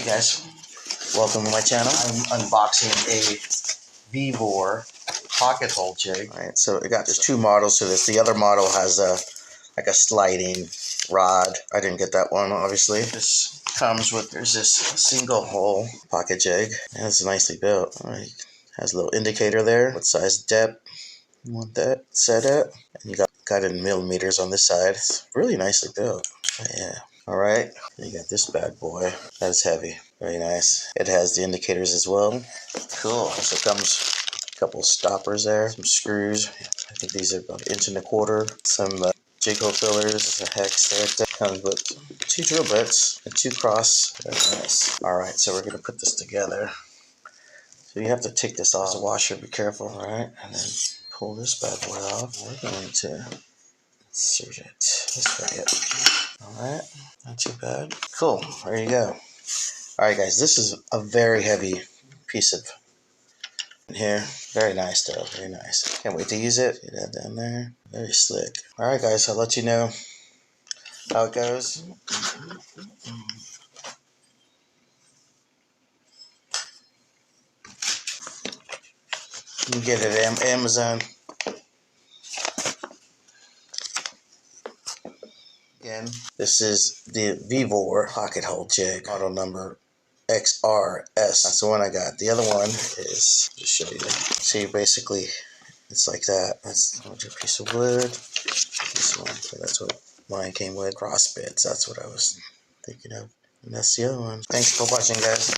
Hey guys, welcome to my channel. I'm unboxing a VEVOR pocket hole jig. Alright, so there's two models to this. The other model has like a sliding rod. I didn't get that one, obviously. This comes with, there's this single hole pocket jig, and it's nicely built. Alright, has a little indicator there. What size depth you want that set at. And you got it in millimeters on this side. It's really nicely built. Oh, yeah. Alright, you got this bad boy. That is heavy. Very nice. It has the indicators as well. Cool. So it comes a couple stoppers there, some screws. I think these are about 1.25 inches. Some jig hole fillers, a hex there. Comes with 2 drill bits and 2 cross. Very nice. Alright, so we're going to put this together. So you have to take this off the washer, be careful. Alright, and then pull this bad boy off. We're going to insert it this way. Alright, not too bad. Cool, there you go. Alright guys, this is a very heavy piece of here. Very nice though, very nice. Can't wait to use it. Get that down there. Very slick. Alright guys, I'll let you know how it goes. You can get it at Amazon. Again, this is the VEVOR pocket hole jig, model number XRS. That's the one I got. The other one is, just show you. See, basically, it's like that. That's a piece of wood. This one, so that's what mine came with. Cross bits. That's what I was thinking of. And that's the other one. Thanks for watching, guys.